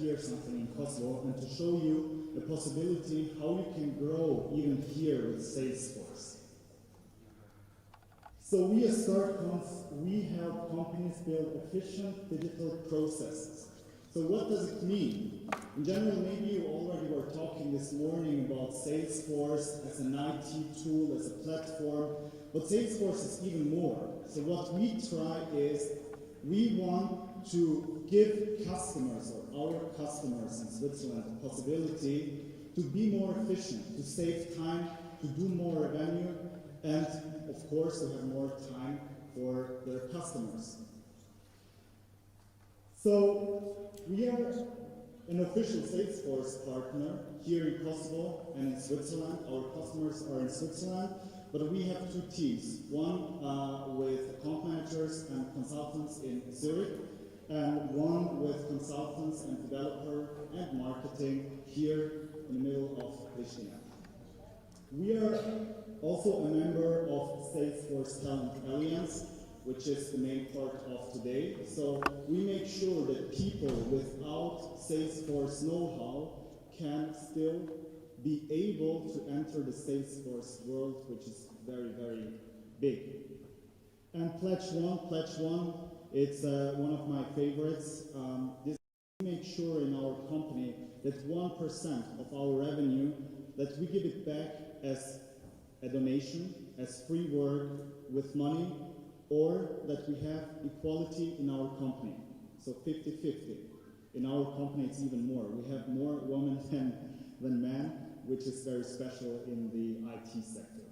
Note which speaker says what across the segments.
Speaker 1: here something in Kosovo and to show you the possibility how you can grow even here with Salesforce. So we as StartConf, we help companies build efficient digital processes. So what does it mean? In general, maybe you already were talking this morning about Salesforce as an IT tool, as a platform, but Salesforce is even more. So what we try is we want to give customers, or our customers in Switzerland, the possibility to be more efficient, to save time, to do more revenue, and of course to have more time for their customers. So we are an official Salesforce partner here in Kosovo and in Switzerland. Our customers are in Switzerland, but we have two teams. One with account managers and consultants in Zurich, and one with consultants and developer and marketing here in the middle of Pristina. We are also a member of Salesforce Talent Alliance, which is the main part of today. So we make sure that people without Salesforce know-how can still be able to enter the Salesforce world, which is very, very big. And Pledge One, it's one of my favorites. This we make sure in our company that 1% of our revenue, that we give it back as a donation, as free work with money, or that we have equality in our company. So 50-50. In our company it's even more. We have more women than men, which is very special in the IT sector.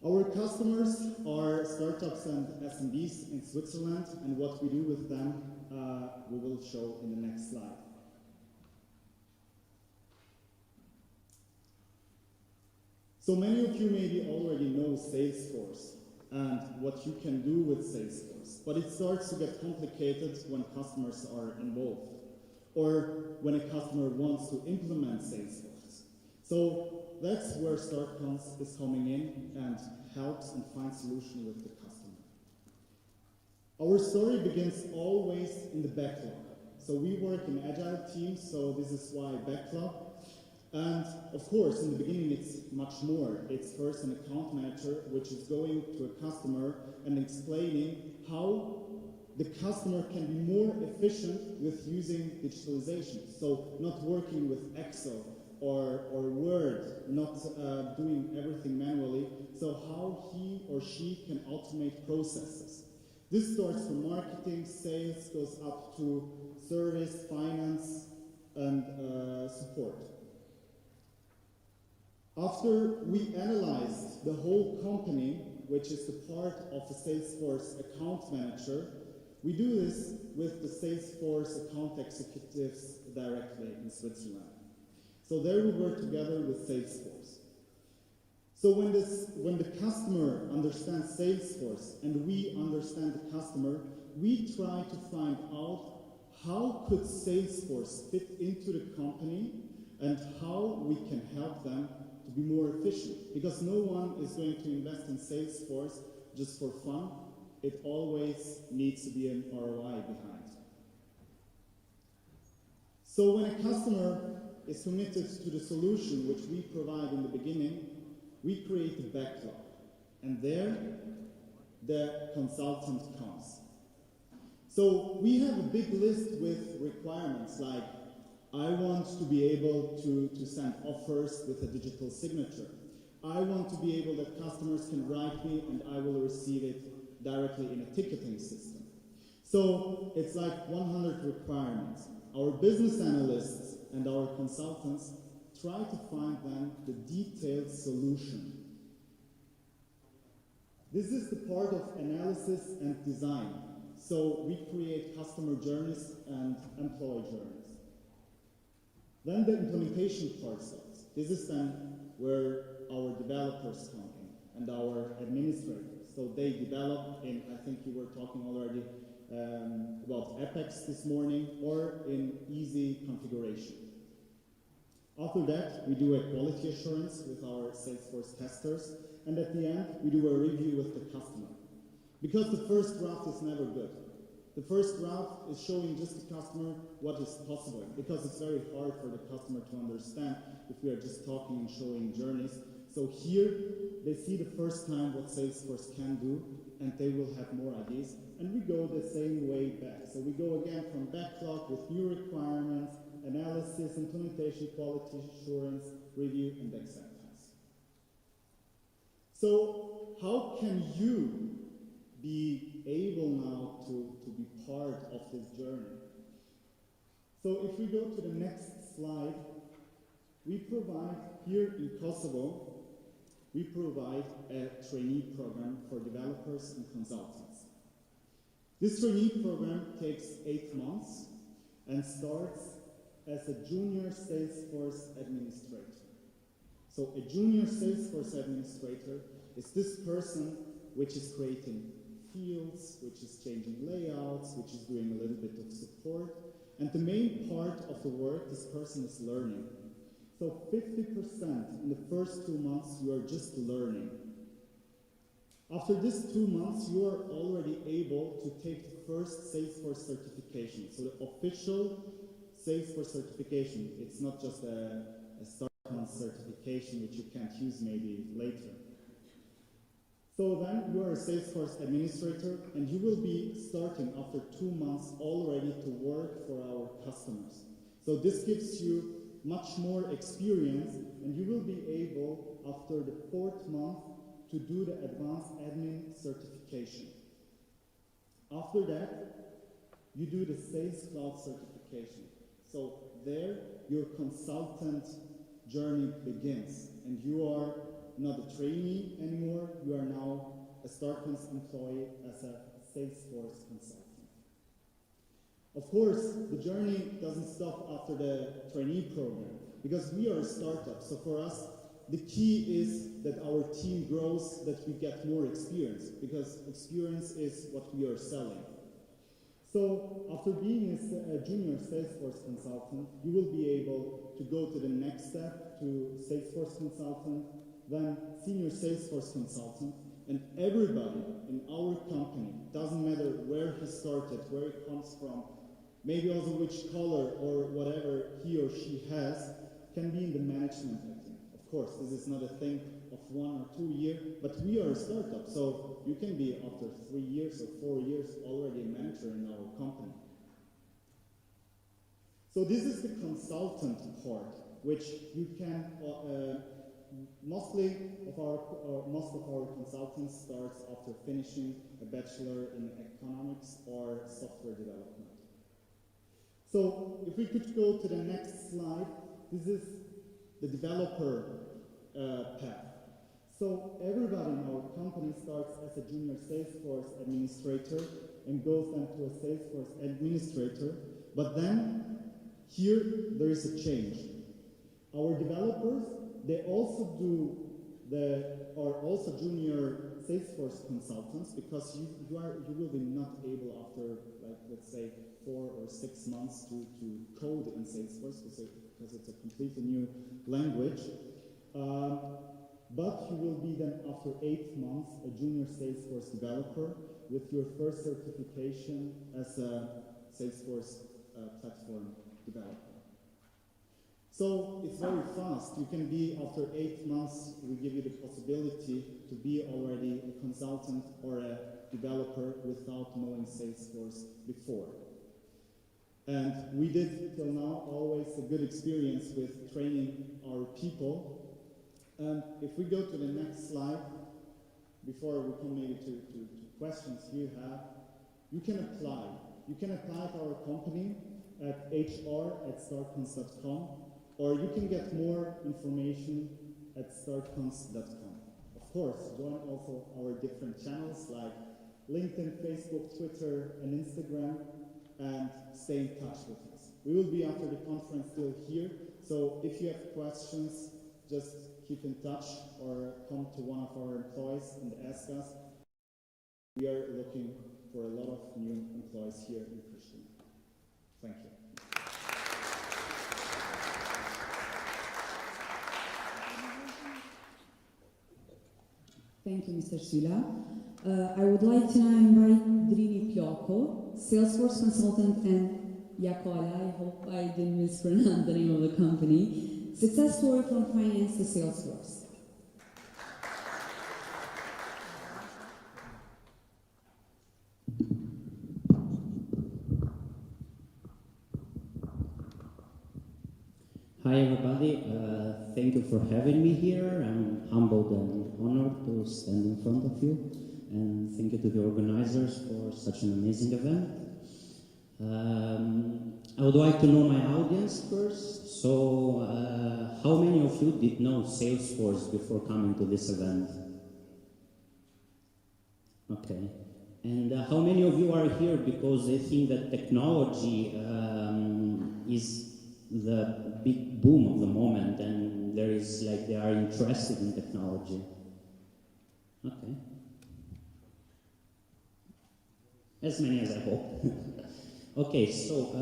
Speaker 1: Our customers are startups and SMBs in Switzerland, and what we do with them we will show in the next slide. So many of you maybe already know Salesforce and what you can do with Salesforce, but it starts to get complicated when customers are involved or when a customer wants to implement Salesforce. So that's where StartConf is coming in and helps and finds solution with the customer. Our story begins always in the backlog. So we work in agile teams, so this is why backlog. And of course, in the beginning, it's much more. It's first an account manager, which is going to a customer and explaining how the customer can be more efficient with using digitalization. So not working with Excel or Word, not doing everything manually. So how he or she can automate processes. This starts from marketing, sales, goes up to service, finance, and support. After we analyzed the whole company, which is the part of the Salesforce account manager, we do this with the Salesforce account executives directly in Switzerland. So there we work together with Salesforce. So when the customer understands Salesforce and we understand the customer, we try to find out how could Salesforce fit into the company and how we can help them to be more efficient, because no one is going to invest in Salesforce just for fun. It always needs to be an ROI behind. So when a customer is committed to the solution which we provide in the beginning, we create a backlog, and there the consultant comes. So we have a big list with requirements like, I want to be able to send offers with a digital signature. I want to be able that customers can write me and I will receive it directly in a ticketing system. So it's like 100 requirements. Our business analysts and our consultants try to find them the detailed solution. This is the part of analysis and design. So we create customer journeys and employee journeys. Then the implementation part starts. This is then where our developers come in and our administrators. So they develop in, I think you were talking already about Apex this morning, or in easy configuration. After that, we do a quality assurance with our Salesforce testers, and at the end, we do a review with the customer. Because the first draft is never good. The first route is showing just the customer what is possible, because it's very hard for the customer to understand if we are just talking and showing journeys. So here, they see the first time what Salesforce can do, and they will have more ideas. And we go the same way back. So we go again from backlog with new requirements, analysis, implementation, quality assurance, review, and acceptance. So how can you be able now to be part of this journey? So if we go to the next slide, we provide here in Kosovo, we provide a trainee program for developers and consultants. This trainee program takes 8 months and starts as a junior Salesforce administrator. So a junior Salesforce administrator is this person which is creating fields, which is changing layouts, which is doing a little bit of support. And the main part of the work this person is learning. So 50% in the first 2 months you are just learning. After these 2 months you are already able to take the first Salesforce certification. So the official Salesforce certification, it's not just a start-month certification which you can't use maybe later. So then you are a Salesforce administrator and you will be starting after 2 months already to work for our customers. So this gives you much more experience and you will be able after the 4th month to do the advanced admin certification. After that, you do the Sales Cloud certification. So there your consultant journey begins and you are not a trainee anymore, you are now a StarCons employee as a Salesforce consultant. Of course, the journey doesn't stop after the trainee program, because we are a startup, so for us, the key is that our team grows, that we get more experience, because experience is what we are selling. So after being a junior Salesforce consultant, you will be able to go to the next step, to Salesforce consultant, then senior Salesforce consultant, and everybody in our company, doesn't matter where he started, where he comes from, maybe also which color or whatever he or she has, can be in the management team. Of course, this is not a thing of 1 or 2 years, but we are a startup, so you can be after 3 years or 4 years already a manager in our company. So this is the consultant part, which you can most of our consultants starts after finishing a bachelor in economics or software development. So if we could go to the next slide, this is the developer path. So everybody in our company starts as a junior Salesforce administrator and goes then to a Salesforce administrator, but then here there is a change. Our developers, they also are also junior Salesforce consultants, because you will be not able after, like, let's say 4 or 6 months to code in Salesforce, because it's a completely new language. But you will be then after 8 months a junior Salesforce developer with your first certification as a Salesforce platform developer. So it's very fast. You can be, after 8 months, we give you the possibility to be already a consultant or a developer without knowing Salesforce before. And we did till now always a good experience with training our people. And if we go to the next slide, before we come maybe to questions you have, you can apply. You can apply to our company at hr@startcons.com, or you can get more information at startcons.com. Of course, join also our different channels like LinkedIn, Facebook, Twitter, and Instagram, and stay in touch with us. We will be after the conference still here, so if you have questions, just keep in touch or come to one of our employees and ask us. We are looking for a lot of new employees here in Pristina. Thank you.
Speaker 2: Thank you, Mr. Sula. I would like to now invite DREAMin Salesforce consultant, and Yakola, I hope I didn't mispronounce the name of the company. Success story from finance to Salesforce.
Speaker 3: Hi everybody, thank you for having me here. I'm humbled and honored to stand in front of you, and thank you to the organizers for such an amazing event. I would like to know my audience first, so how many of you did know Salesforce before coming to this event? Okay, and how many of you are here because they think that technology is the big boom of the moment, and there is like they are interested in technology? Okay. As many as I hope. Okay, so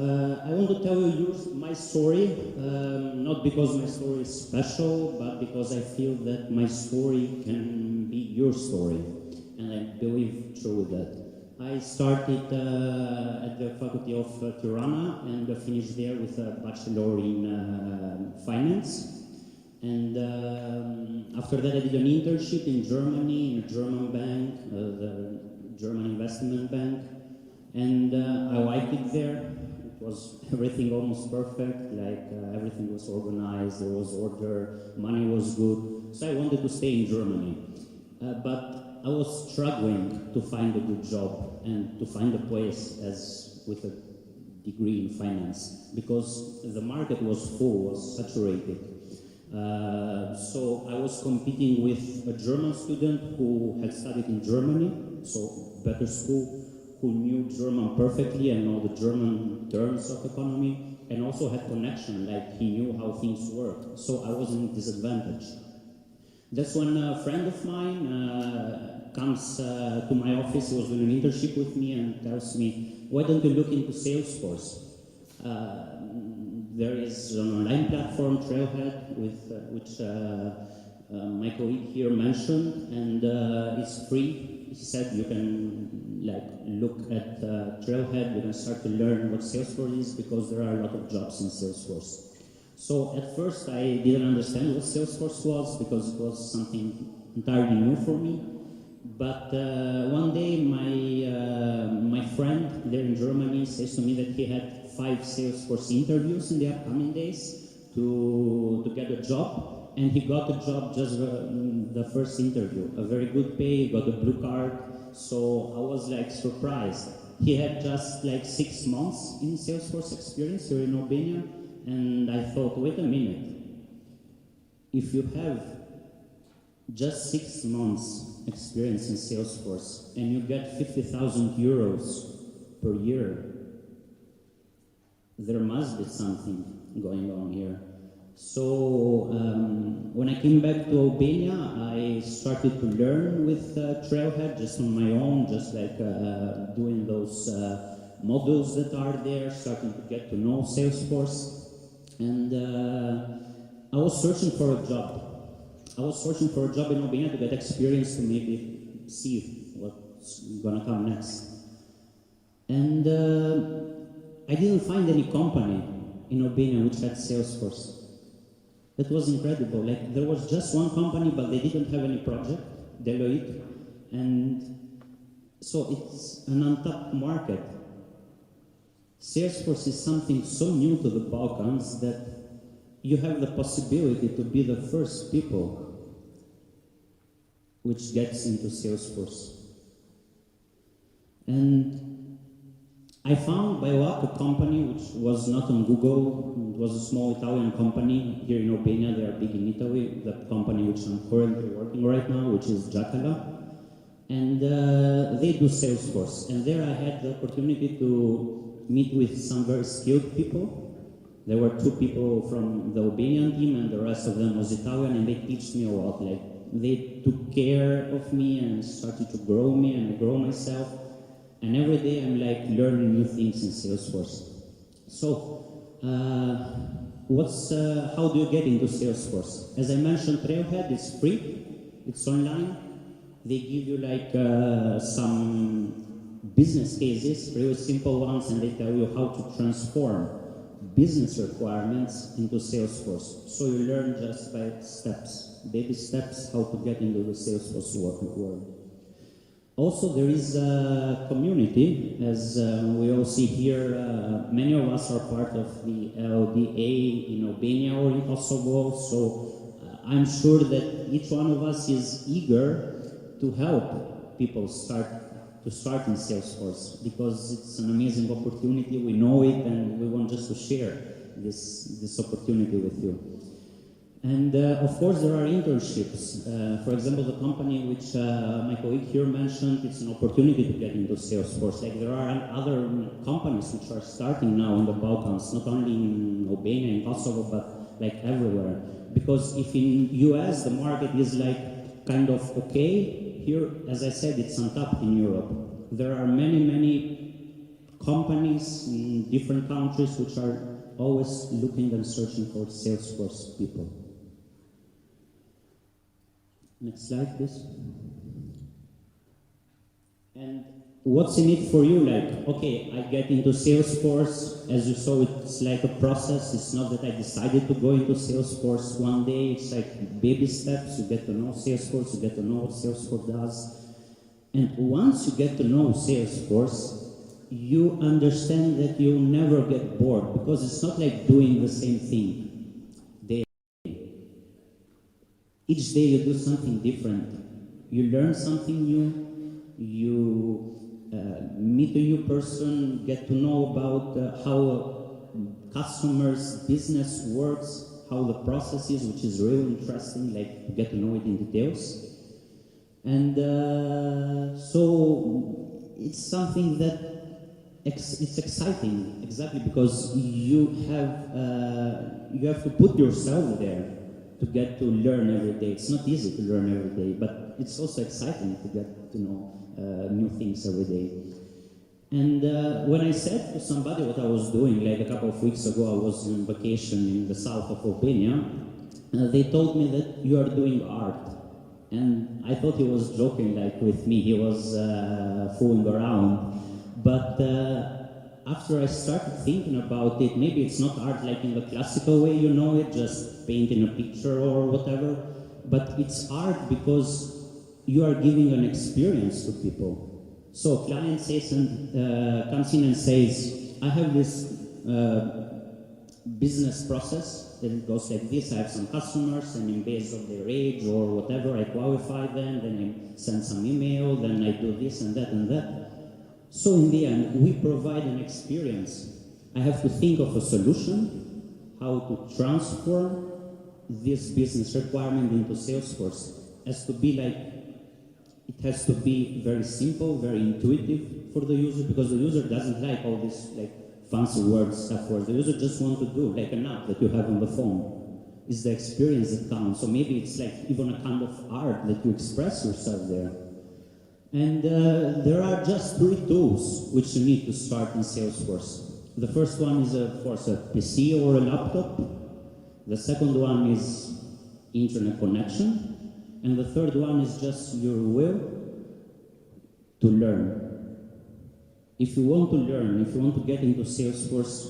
Speaker 3: I want to tell you my story, not because my story is special, but because I feel that my story can be your story, and I believe truly that. I started at the Faculty of Tirana and finished there with a bachelor in finance. And after that I did an internship in Germany, in a German bank, the German investment bank. And I liked it there. It was everything almost perfect, like everything was organized, there was order, money was good. So I wanted to stay in Germany. But I was struggling to find a good job and to find a place as with a degree in finance, because the market was full, was saturated. So I was competing with a German student who had studied in Germany, so better school, who knew German perfectly and all the German terms of economy, and also had connection, like he knew how things worked. So I was in a disadvantage. That's when a friend of mine comes to my office. He was doing an internship with me and tells me, why don't you look into Salesforce? There is an online platform, Trailhead, which my colleague here mentioned, and it's free. He said you can look at Trailhead, you can start to learn what Salesforce is, because there are a lot of jobs in Salesforce. So at first I didn't understand what Salesforce was, because it was something entirely new for me. But one day my friend there in Germany says to me that he had 5 Salesforce interviews in the upcoming days to get a job, and he got a job just the first interview, a very good pay, got a blue card. So I was surprised. He had just 6 months in Salesforce experience here in Albania. And I thought, wait a minute, if you have just 6 months experience in Salesforce and you get 50,000 euros per year, there must be something going on here. So when I came back to Albania, I started to learn with Trailhead just on my own, just doing those modules that are there, starting to get to know Salesforce. And I was searching for a job. I was searching for a job in Albania to get experience to maybe see what's gonna come next. And I didn't find any company in Albania which had Salesforce. That was incredible. There was just one company, but they didn't have any project, Deloitte. And so it's an untapped market. Salesforce is something so new to the Balkans that you have the possibility to be the first people which gets into Salesforce. And I found by luck a company which was not on Google. It was a small Italian company here in Albania. They are big in Italy. The company which I'm currently working right now, which is Jacala. And they do Salesforce. And there I had the opportunity to meet with some very skilled people. There were 2 people from the Albanian team, and the rest of them was Italian, and they taught me a lot. They took care of me and started to grow me, and I grow myself. And every day I'm learning new things in Salesforce. So, how do you get into Salesforce? As I mentioned, Trailhead is free, it's online, They give you like some business cases, really simple ones, and they tell you how to transform business requirements into Salesforce. So you learn just by steps, baby steps, how to get into the Salesforce world. Also, there is a community, as we all see here. Many of us are part of the LDA in Albania or in Kosovo, so I'm sure that each one of us is eager to help people start in Salesforce, because it's an amazing opportunity. We know it, and we want just to share this opportunity with you. And of course, there are internships. For example, the company which my colleague here mentioned, it's an opportunity to get into Salesforce. Like, there are other companies which are starting now in the Balkans, not only in Albania and Kosovo, but like everywhere. Because if in US the market is like kind of okay, here, as I said, it's on top in Europe. There are many companies in different countries which are always looking and searching for Salesforce people. Next slide, please. And what's in it for you? Like, okay, I get into Salesforce. As you saw, it's like a process. It's not that I decided to go into Salesforce one day. It's like baby steps. You get to know Salesforce. You get to know what Salesforce does. And once you get to know Salesforce, you understand that you'll never get bored, because it's not like doing the same thing day after day. Each day you do something different. You learn something new. You meet a new person, get to know about how a customer's business works, how the process is, which is really interesting, like to get to know it in details. And so it's something that it's exciting, exactly because you have to put yourself there to get to learn every day. It's not easy to learn every day, but it's also exciting to get to know new things every day. And when I said to somebody what I was doing, like a couple of weeks ago, I was on vacation in the south of Albania, they told me that you are doing art. And I thought he was joking like with me, he was fooling around. But after I started thinking about it, maybe it's not art like in the classical way, you know it, just painting a picture or whatever, but it's art because you are giving an experience to people. So a client says comes in and says, I have this business process that it goes like this. I have some customers, and in base of their age or whatever, I qualify them, then I send some email, then I do this and that and that. So in the end, we provide an experience. I have to think of a solution, how to transform this business requirement into Salesforce. Has to be like, it has to be very simple, very intuitive for the user, because the user doesn't like all this like fancy words stuff where the user just wants to do like an app that you have on the phone. It's the experience that counts. So maybe it's like even a kind of art that you express yourself there. And there are just 3 tools which you need to start in Salesforce. The first one is, of course, a PC or a laptop. The second one is internet connection. And the third one is just your will to learn. If you want to learn, if you want to get into Salesforce,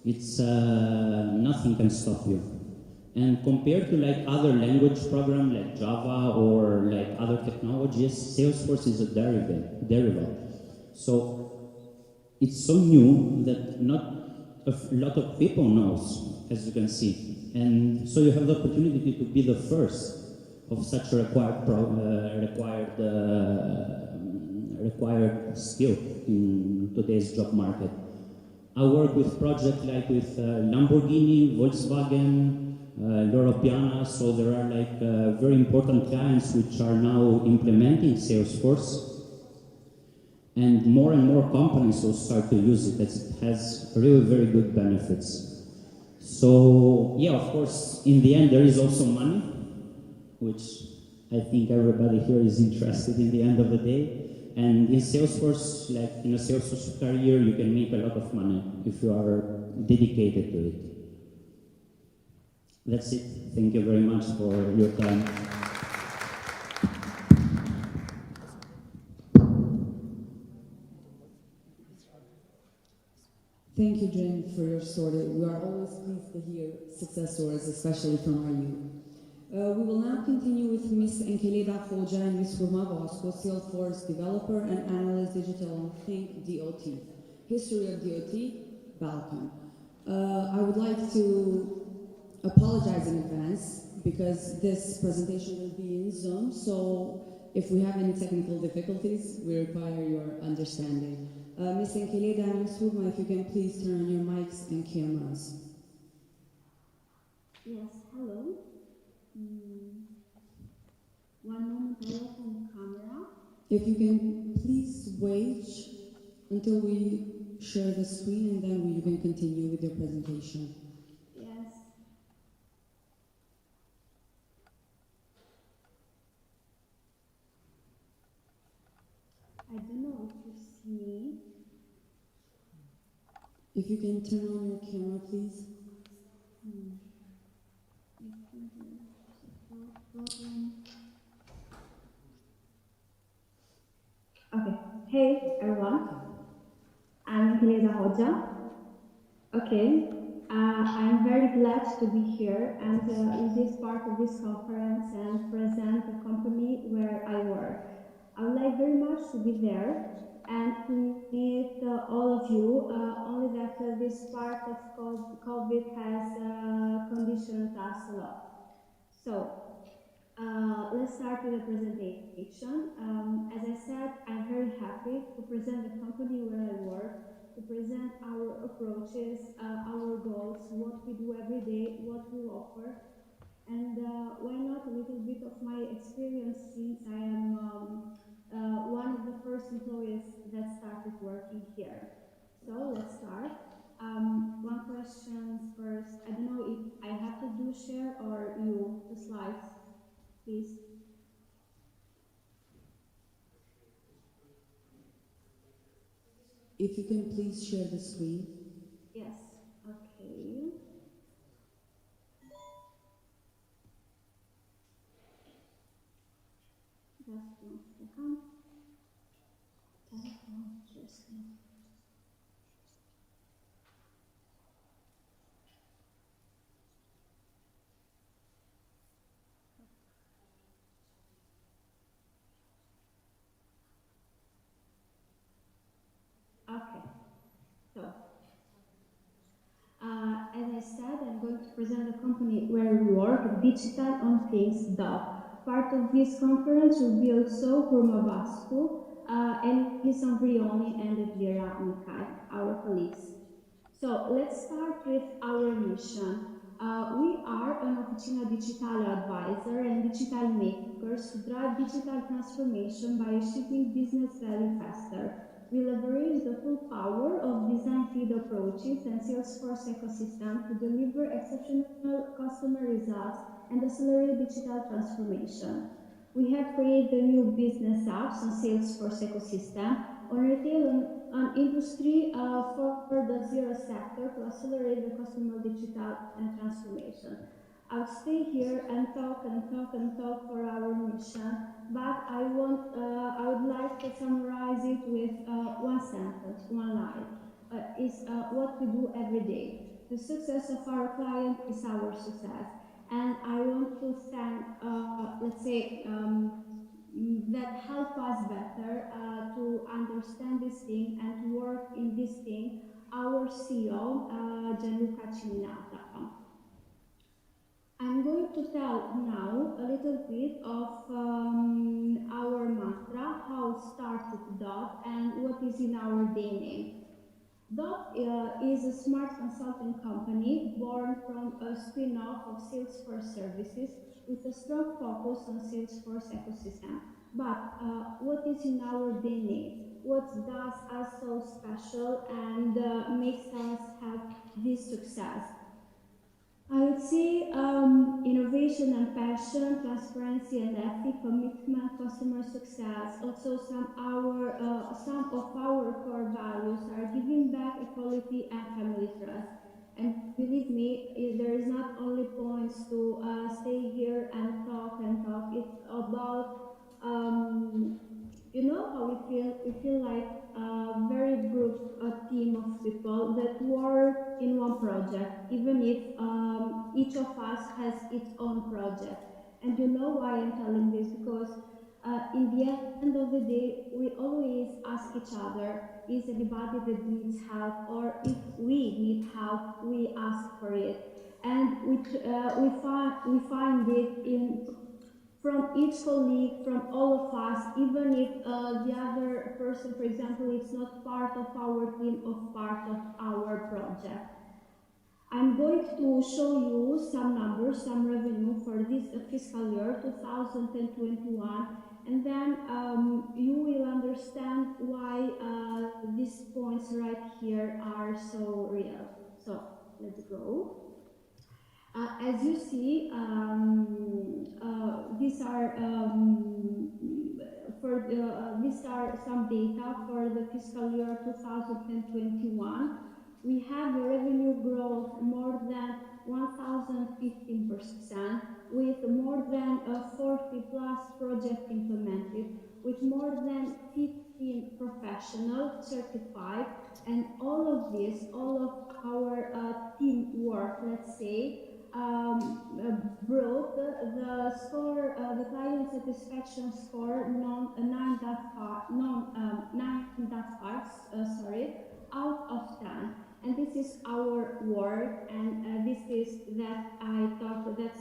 Speaker 3: it's nothing can stop you. And compared to like other language programs like Java or like other technologies, Salesforce is a derivative. So it's so new that not a lot of people knows, as you can see. And so you have the opportunity to be the first of such a required skill in today's job market. I work with projects like with Lamborghini, Volkswagen, Loro Piana, so there are like very important clients which are now implementing Salesforce, and more companies will start to use it as it has really very good benefits. So yeah, of course, in the end there is also money, which I think everybody here is interested in the end of the day. And in Salesforce, like in a Salesforce career, you can make a lot of money if you are dedicated to it. That's it. Thank you very much for your time.
Speaker 2: Thank you, Jen, for your story. We are always pleased to hear success stories, especially from our youth. We will now continue with Ms. Enkeleda Hoja and Ms. Hurma Vasco, Salesforce developer and analyst digital on Think DOT. History of DOT, Balkan. I would like to apologize in advance because this presentation will be in Zoom, so if we have any technical difficulties, we require your understanding. Ms. Enkeleda and Ms. Hurma, if you can please turn on your mics and cameras.
Speaker 4: Yes, hello. One moment, I open camera.
Speaker 2: If you can please wait until we share the screen and then you can continue with your presentation.
Speaker 4: Yes. I don't know if you see me.
Speaker 2: If you can turn on your camera, please.
Speaker 4: Okay. Hey, everyone. I'm Enkeleda Hoja. Okay. I'm very glad to be here and in this part of this conference and present the company where I work. I would like very much to be there and to meet all of you, only that this part of COVID has conditioned us a lot. So, let's start with the presentation. As I said, I'm very happy to present the company where I work, to present our approaches, our goals, what we do every day, what we offer, and why not a little bit of my experience since I am one of the first employees that started working here. So let's start. One question first. I don't know if I have to do share or you, the slides, please.
Speaker 2: If you can please share the screen.
Speaker 4: Yes, okay. Just 1 second. Okay, so as I said, I'm going to present the company where we work, Digital on Things Dot. Part of this conference will be also Hurma Vasco, Elisa Brioni, and Elvira Mikai, our colleagues. So let's start with our mission. We are an Officina Digitale advisor and digital makers who drive digital transformation by achieving business value faster. We leverage the full power of design feed approaches and Salesforce ecosystem to deliver exceptional customer results and accelerate digital transformation. We have created the new business apps on Salesforce ecosystem on retail and on industry for the zero sector to accelerate the customer digital and transformation. I'll stay here and talk for our mission, but I would like to summarize it with one sentence, one line. Is what we do every day. The success of our client is our success. And I want to thank, let's say, that help us better to understand this thing and to work in this thing, our CEO, Gianluca Ciminata. I'm going to tell now a little bit of our mantra, how it started DOT, and what is in our DNA. DOT is a smart consulting company born from a spin-off of Salesforce services with a strong focus on Salesforce ecosystem. But what is in our DNA? What does us so special and makes us have this success? I would say innovation and passion, transparency and ethic, commitment, customer success. Also, some of our core values are giving back, equality, and family trust. And believe me, there is not only points to stay here and talk. It's about you know how we feel. We feel like a very good team of people that work in one project, even if each of us has its own project. And you know why I'm telling this? Because in the end of the day, we always ask each other, is anybody that needs help, or if we need help, we ask for it. And we find it from each colleague, from all of us, even if the other person, for example, is not part of our team or part of our project. I'm going to show you some numbers, some revenue for this fiscal year 2021, and then you will understand why these points right here are so real. So let's go. As you see, these are some data for the fiscal year 2021. We have a revenue growth more than 1,015%, with more than 40 plus projects implemented, with more than 15 professionals certified, and all of this, all of our teamwork, let's say, brought the score, the client satisfaction score 9.5, out of 10. And this is our work, and this is that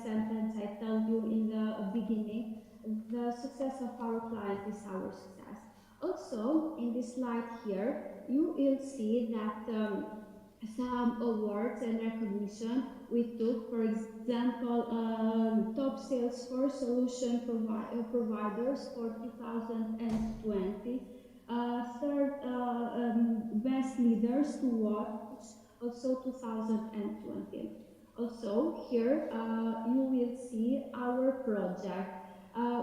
Speaker 4: sentence I told you in the beginning. The success of our client is our success. Also, in this slide here, you will see that some awards and recognition we took. For example, top Salesforce solution providers for 2020. Third, best leaders to watch, also 2020. Also, here you will see our project.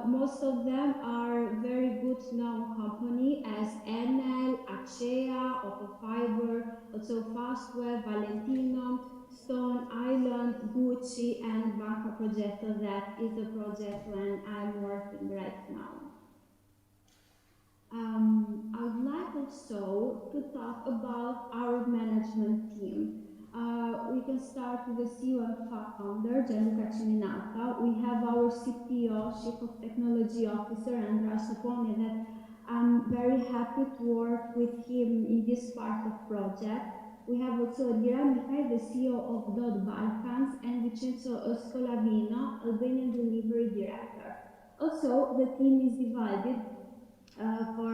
Speaker 4: Most of them are very good known company as Enel, Acea, Fiber, also Fastweb, Valentino, Stone Island, Gucci, and Banca Progetto. That is the project when I'm working right now. I would like also to talk about our management team. We can start with the CEO and founder, Gianluca Ciminata. We have our CTO, Chief of Technology Officer, Andrea Sapone, that I'm very happy to work with him in this part of project. We have also DREAMin, the CEO of DOD Balkans, and Vincenzo Scolavino, Albanian Delivery Director. Also, the team is divided for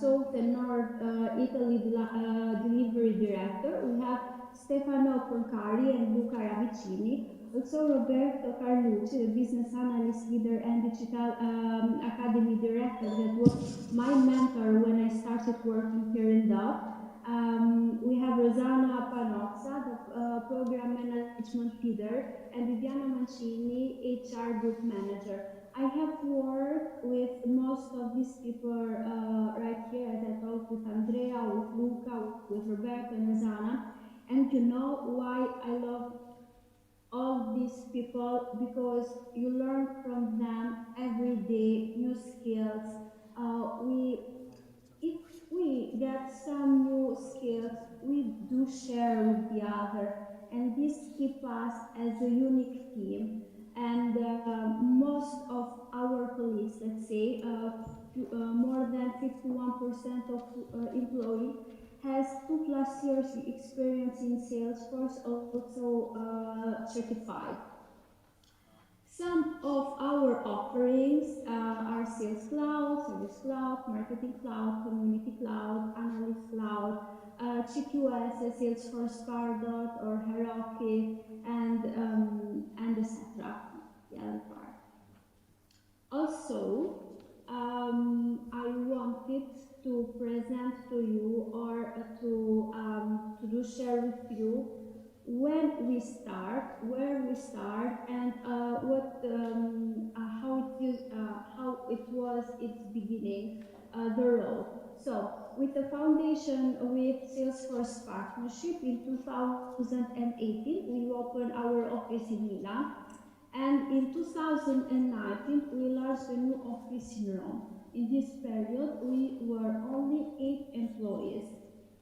Speaker 4: South and North Italy Delivery Director. We have Stefano Poncari and Luca Ravicini. Also Roberto Carlucci, the Business Analyst Leader and Digital Academy Director, that was my mentor when I started working here in DOT. We have Rosanna Panozza, the Program Management Leader, and Viviana Mancini, HR Group Manager. I have worked with most of these people right here, as I talked with Andrea, with Luca, with Roberto and Rosanna. And you know why I love all these people? Because you learn from them every day new skills. If we get some new skills, we do share with the other, and this keeps us as a unique team. And most of our colleagues, let's say, more than 51% of employees has 2+ years experience in Salesforce, also certified. Some of our offerings are Sales Cloud, Service Cloud, Marketing Cloud, Community Cloud, Analyst Cloud, CQS, Salesforce Pardot or Heroku, and etc. The other part. Also, I wanted to present to you or to share with you when we start, where we start, and how it was its beginning, the road. So, with the foundation with Salesforce partnership in 2018, we opened our office in Milan, and in 2019 we launched a new office in Rome. In this period, we were only 8 employees.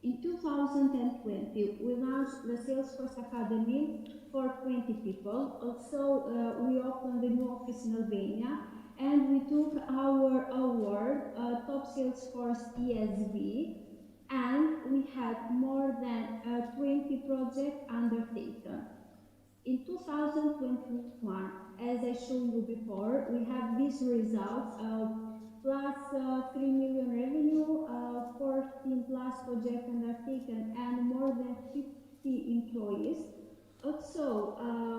Speaker 4: In 2020, we launched the Salesforce Academy for 20 people. Also, we opened a new office in Albania, and we took our award, Top Salesforce ESV, and we had more than 20 projects undertaken. In 2021, as I showed you before, we have these results plus 3 million revenue, 14 plus projects undertaken, and more than 50 employees. Also,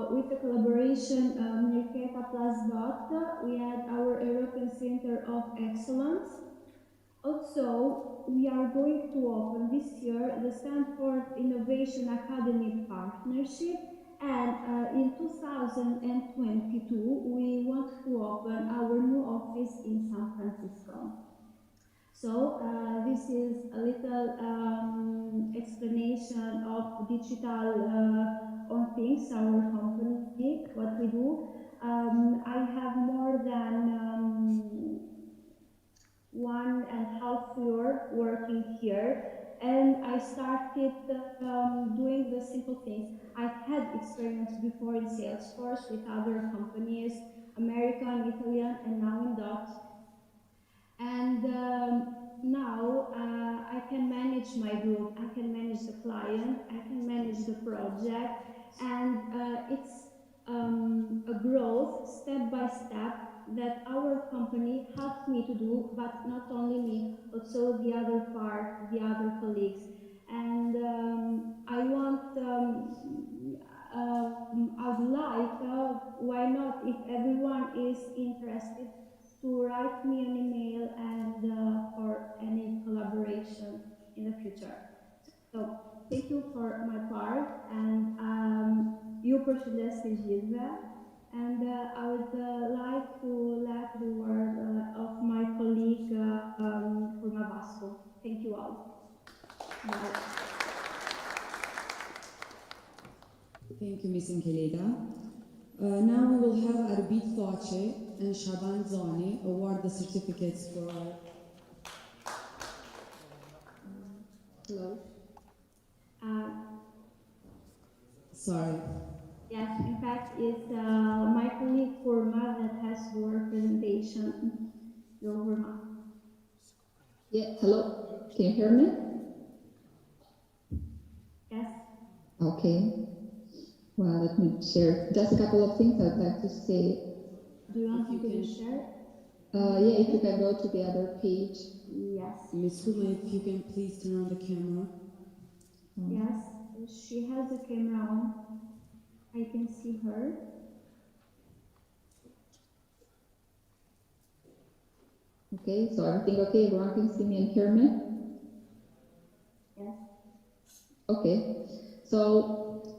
Speaker 4: with the collaboration Mercata plus DOT, we had our European Center of Excellence. Also, we are going to open this year the Stanford Innovation Academy Partnership, and in 2022, we want to open our new office in San Francisco. So this is a little explanation of digital on things, our company, what we do. I have more than 1.5 years working here, and I started doing the simple things. I had experience before in Salesforce with other companies, American, Italian, and now in Dutch. And now I can manage my group, I can manage the client, I can manage the project, and it's a growth step by step that our company helped me to do, but not only me, also the other part, the other colleagues. And I want, I'd like, why not, if everyone is interested, to write me an email and for any collaboration in the future. So thank you for my part, and you personally Gilva. And I would like to let the word of my colleague Vasco. Thank you all. Bye.
Speaker 2: Thank you, Ms. Inkeleda. Now we will have Arbit Toce and Shaban Zoni award the certificates for our... Hello? Sorry.
Speaker 4: Yes, in fact, it's my colleague Kurma that has your presentation. Your Kurma.
Speaker 5: Yeah, hello. Can you hear me?
Speaker 4: Yes.
Speaker 5: Okay. Well, let me share just a couple of things I'd like to say.
Speaker 4: Do you want me to share?
Speaker 5: Yeah, if you can go to the other page.
Speaker 4: Yes.
Speaker 2: Ms. Huma, if you can please turn on the camera.
Speaker 4: Yes, she has the camera on. I can see her.
Speaker 5: Okay, so everything okay? Everyone can see me and hear me?
Speaker 4: Yes.
Speaker 5: Okay, so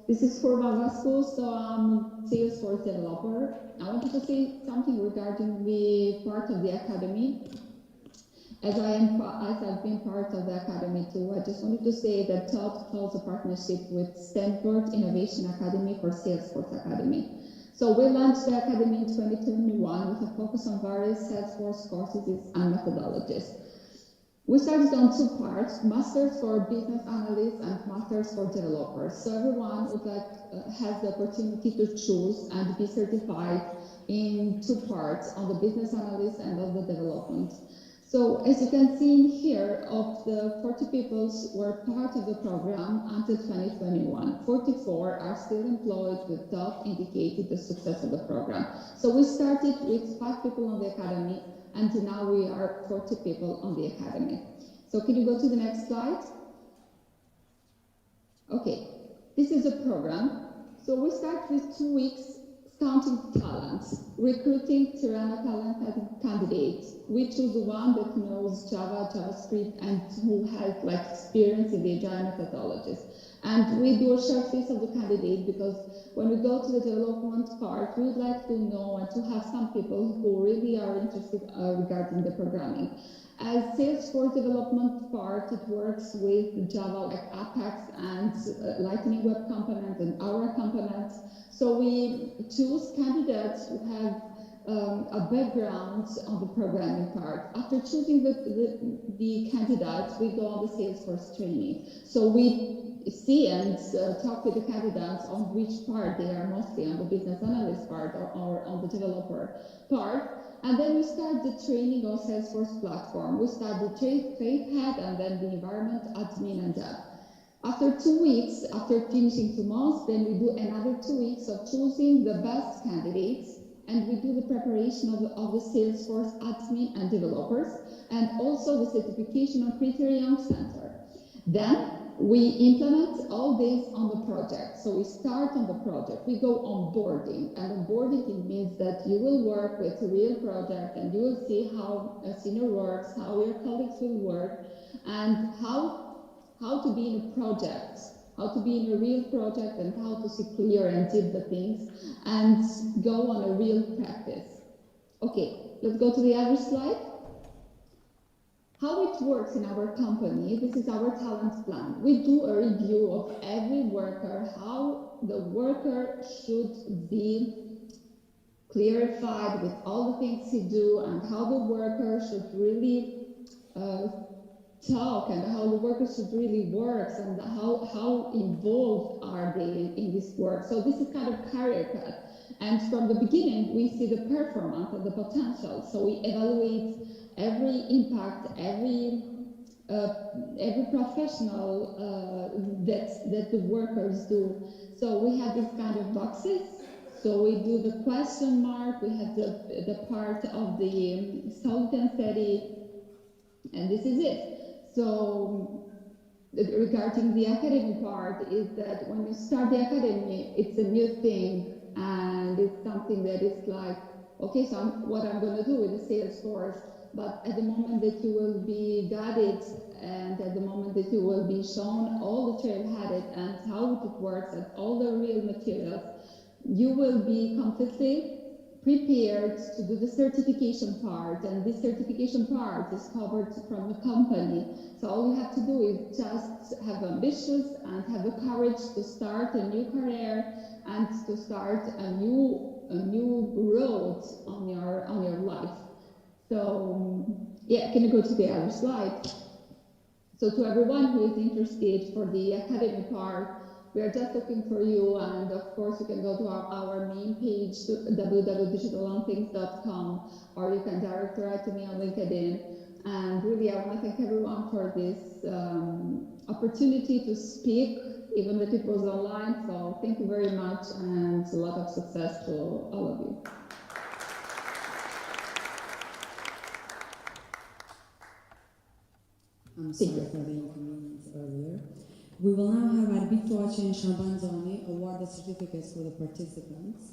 Speaker 5: this is for Vasco, so I'm Salesforce developer. I wanted to say something regarding the part of the academy. As I've been part of the academy too, I just wanted to say that Todd closed a partnership with Stanford Innovation Academy for Salesforce Academy. So we launched the academy in 2021 with a focus on various Salesforce courses and methodologies. We started on 2 parts, Masters for Business Analysts and Masters for Developers. So everyone has the opportunity to choose and be certified in 2 parts, on the Business Analyst and on the Development. So as you can see in here, of the 40 people who were part of the program until 2021, 44 are still employed with DOT indicated the success of the program. So we started with 5 people on the academy, and now we are 40 people on the academy. So can you go to the next slide? Okay, this is a program. So we start with 2 weeks scouting talents, recruiting Tirana talented candidates. We choose the one that knows Java, JavaScript, and who has experience in the agile methodologies. And we do a short list of the candidate because when we go to the development part, we would like to know and to have some people who really are interested regarding the programming. As Salesforce development part, it works with Java like Apex and Lightning Web Component and Aura Component. So we choose candidates who have a background on the programming part. After choosing the candidates, we go on the Salesforce training. So we see and talk with the candidates on which part they are, mostly on the business analyst part or on the developer part. And then we start the training on Salesforce platform. We start the trade head and then the environment, admin and dev. After 2 weeks, after finishing 2 months, then we do another 2 weeks of choosing the best candidates, and we do the preparation of the Salesforce admin and developers, and also the certification of Criterion Center. Then we implement all this on the project. So we start on the project, we go onboarding, and onboarding it means that you will work with a real project and you will see how a senior works, how your colleagues will work, and how to be in a project, how to be in a real project, and how to see clear and deep the things and go on a real practice. Okay, let's go to the other slide. How it works in our company, this is our talent plan. We do a review of every worker, how the worker should be clarified with all the things he do, and how the worker should really talk, and how the workers should really work, and how involved are they in this work. So this is kind of career path. And from the beginning, we see the performance and the potential. So we evaluate every impact, every professional that the workers do. So we have this kind of boxes. So we do the question mark, we have the part of the solid and steady, and this is it. So regarding the academy part is that when you start the academy, it's a new thing, and it's something that is like, okay, so what I'm going to do with the Salesforce, but at the moment that you will be guided, and at the moment that you will be shown all the trailheaded and how it works and all the real materials, you will be completely prepared to do the certification part, and this certification part is covered from the company. So all you have to do is just have ambitious and have the courage to start a new career and to start a new road on your life. So yeah, can you go to the other slide? So to everyone who is interested for the academy part, we are just looking for you, and of course you can go to our main page, www.digitalalongthings.com, or you can direct write to me on LinkedIn. And really, I want to thank everyone for this opportunity to speak, even if it was online. So thank you very much, and a lot of success to all of you.
Speaker 2: I'm sorry for the inconvenience earlier. We will now have Arbitoace and Shabanzoni award the certificates for the participants.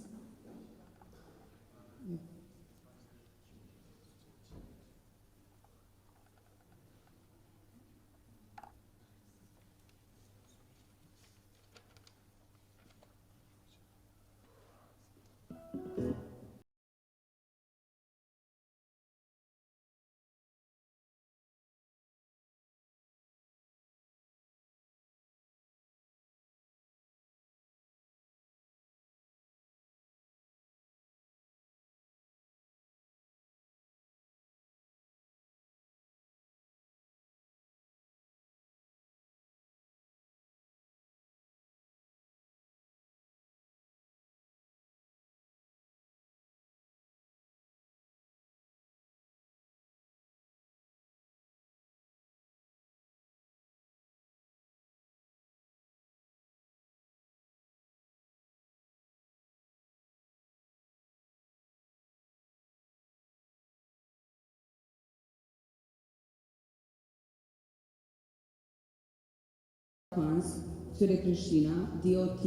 Speaker 2: Ture Cristina, DOT,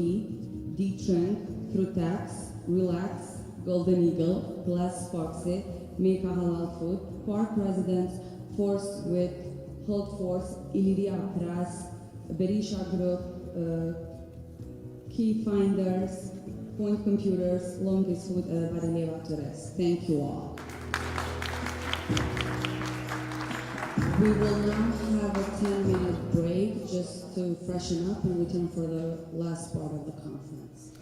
Speaker 2: D-Trend, Frutex, Relax, Golden Eagle, Glass Foxy, Meka Halal Food, Park Residence, Force with Hold Force, Iliria Press, Berisha Group, Key Finders, Point Computers, Longest Food, Barileva Torres. Thank you all. We will now have a 10-minute break just to freshen up and return for the last part of the conference.